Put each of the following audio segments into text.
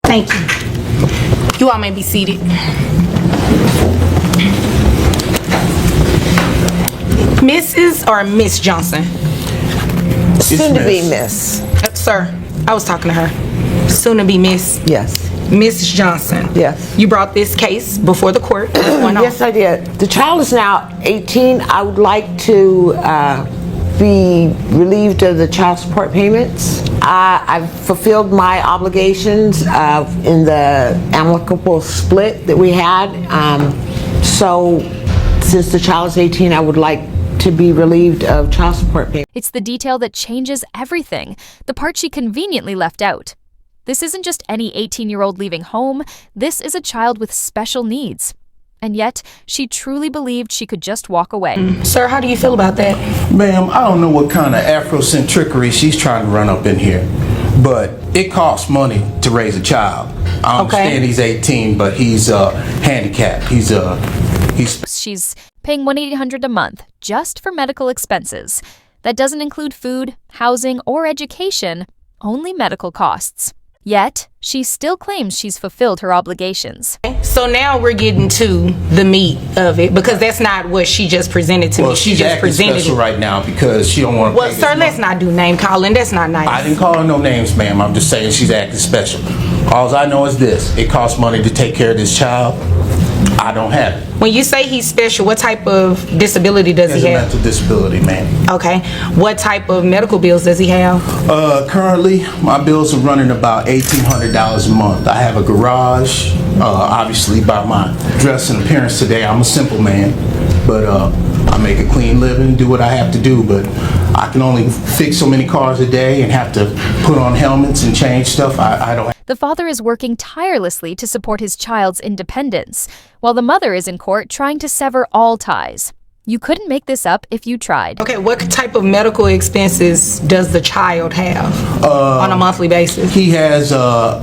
Thank you. You all may be seated. Mrs. or Miss Johnson? Soon to be Miss. Sir, I was talking to her. Soon to be Miss. Yes. Mrs. Johnson. Yes. You brought this case before the court. What's going on? Yes, I did. The child is now 18. I would like to be relieved of the child support payments. I've fulfilled my obligations in the amicable split that we had. So since the child is 18, I would like to be relieved of child support payments. It's the detail that changes everything, the part she conveniently left out. This isn't just any 18-year-old leaving home, this is a child with special needs. And yet, she truly believed she could just walk away. Sir, how do you feel about that? Ma'am, I don't know what kind of Afrocentrickery she's trying to run up in here, but it costs money to raise a child. I understand he's 18, but he's handicapped. She's paying $1-800 a month just for medical expenses. That doesn't include food, housing, or education, only medical costs. Yet, she still claims she's fulfilled her obligations. So now we're getting to the meat of it, because that's not what she just presented to me. She just acting presented special right now because she don't want to. Well, sir, let's not do name calling. That's not nice. I didn't call her no names, ma'am. I'm just saying she's acting special. All I know is this: it costs money to take care of this child. I don't have it. When you say he's special, what type of disability does he have? He has a mental disability, ma'am. Okay. What type of medical bills does he have? Currently, my bills are running about $1,800 a month. I have a garage. Obviously, by my dress and appearance today, I'm a simple man. But I make a clean living, do what I have to do. But I can only fix so many cars a day and have to put on helmets and change stuff. I don't. The father is working tirelessly to support his child's independence, while the mother is in court trying to sever all ties. You couldn't make this up if you tried. Okay, what type of medical expenses does the child have on a monthly basis? He has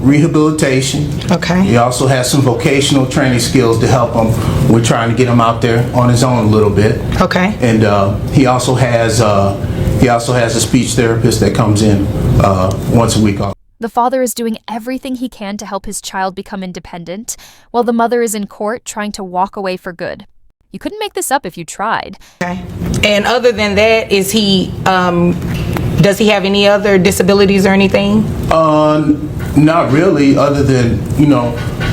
rehabilitation. Okay. He also has some vocational training skills to help him. We're trying to get him out there on his own a little bit. Okay. And he also has a speech therapist that comes in once a week. The father is doing everything he can to help his child become independent, while the mother is in court trying to walk away for good. You couldn't make this up if you tried. Okay. And other than that, is he, does he have any other disabilities or anything? Not really, other than,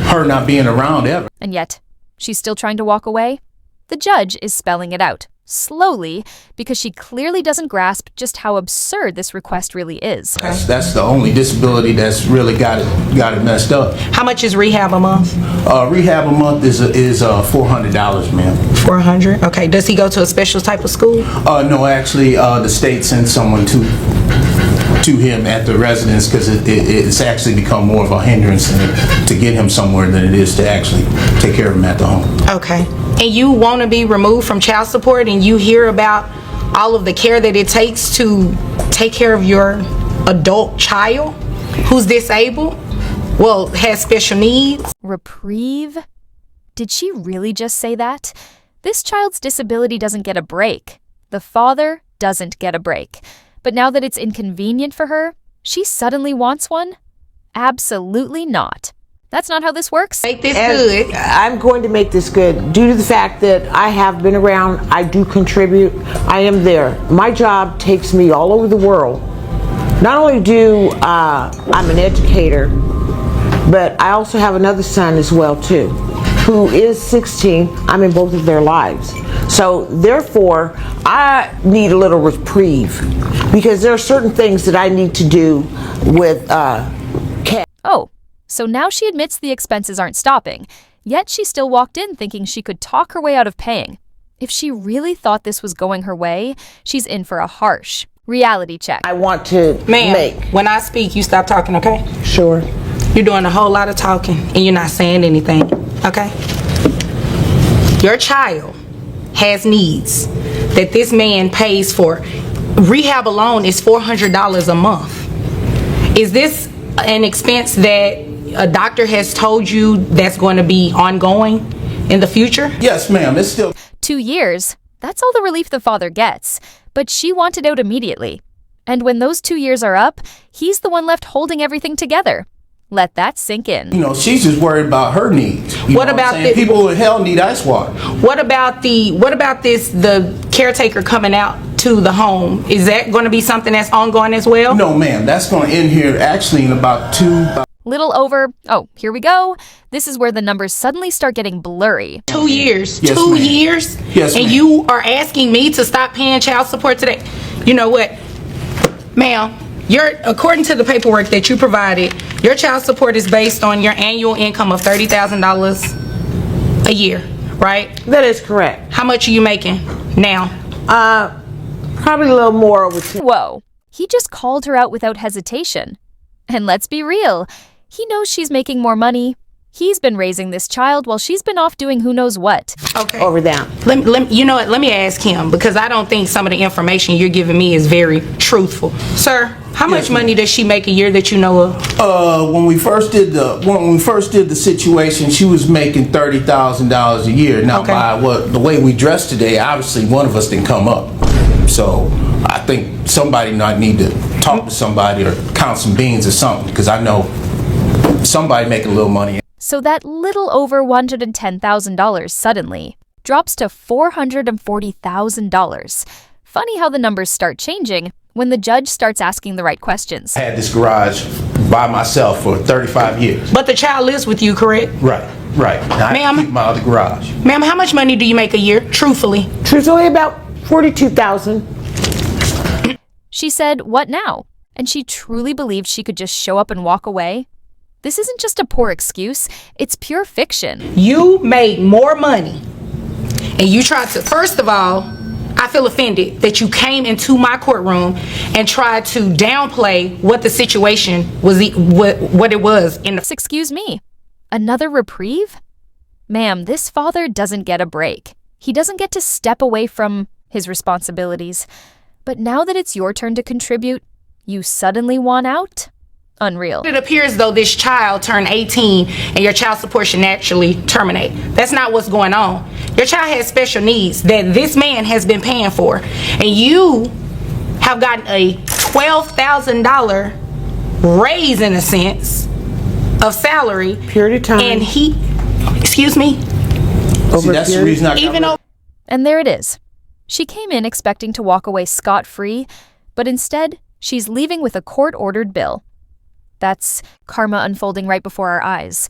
her not being around ever. And yet, she's still trying to walk away? The judge is spelling it out, slowly, because she clearly doesn't grasp just how absurd this request really is. That's the only disability that's really got it messed up. How much is rehab a month? Rehab a month is $400, ma'am. $400? Okay. Does he go to a special type of school? No, actually, the state sends someone to him at the residence, because it's actually become more of a hindrance to get him somewhere than it is to actually take care of him at the home. Okay. And you want to be removed from child support, and you hear about all of the care that it takes to take care of your adult child who's disabled, well, has special needs? Reprieve? Did she really just say that? This child's disability doesn't get a break. The father doesn't get a break. But now that it's inconvenient for her, she suddenly wants one? Absolutely not. That's not how this works. Make this good. I'm going to make this good due to the fact that I have been around, I do contribute, I am there. My job takes me all over the world. Not only I'm an educator, but I also have another son as well too, who is 16. I'm in both of their lives. So therefore, I need a little reprieve because there are certain things that I need to do with cash. Oh, so now she admits the expenses aren't stopping, yet she still walked in thinking she could talk her way out of paying. If she really thought this was going her way, she's in for a harsh reality check. I want to Ma'am, when I speak, you stop talking, okay? Sure. You're doing a whole lot of talking and you're not saying anything, okay? Your child has needs that this man pays for. Rehab alone is $400 a month. Is this an expense that a doctor has told you that's going to be ongoing in the future? Yes, ma'am. It's still 2 years. That's all the relief the father gets. But she wanted out immediately. And when those 2 years are up, he's the one left holding everything together. Let that sink in. You know, she's just worried about her needs. You What know about I'm saying? the- People in hell need ice water. What about the caretaker coming out to the home? Is that going to be something that's ongoing as well? No, ma'am, that's going to end here actually in about Little over. Oh, here we go. This is where the numbers suddenly start getting blurry. 2 years. Yes, 2 ma'am. years? Yes, And ma'am. you are asking me to stop paying child support today? You know what? Ma'am, according to the paperwork that you provided, your child support is based on your annual income of $30,000 a year, right? That is correct. How much are you making now? Probably a little more over 10. Whoa. He just called her out without hesitation. And let's be real. He knows she's making more money. He's been raising this child while she's been off doing who knows what. Okay. Over that. You know what? Let me ask him, because I don't think some of the information you're giving me is very truthful. Sir, how much money does she make a year that you know of? when we first did the situation, she was making $30,000 a year. Now, Okay. by the way we dress today, obviously one of us didn't come up. So I think somebody might need to talk to somebody or count some beans or something, because I know somebody making a little money. So that little over $110,000 suddenly drops to $440,000. Funny how the numbers start changing when the judge starts asking the right questions. I had this garage by myself for 35 years. But the child lives with you, correct? Right. Now, I Ma'am? keep my other garage. Ma'am, how much money do you make a year, truthfully? Truthfully, about 42,000. She said, "What now?" And she truly believed she could just show up and walk away. This isn't just a poor excuse, it's pure fiction. You made more money, and you tried to, first of all, I feel offended that you came into my courtroom and tried to downplay what the situation was, what it was in the. Excuse me, another reprieve? Ma'am, this father doesn't get a break. He doesn't get to step away from his responsibilities. But now that it's your turn to contribute, you suddenly want out? Unreal. It appears though this child turned 18 and your child support should naturally terminate. That's not what's going on. Your child has special needs that this man has been paying for, and you have gotten a $12,000 raise, in a sense, of salary. Period of time. And he, excuse me, See, that's the reason I got even rid- though And there it is. She came in expecting to walk away scot-free, but instead, she's leaving with a court-ordered bill. That's karma unfolding right before our eyes.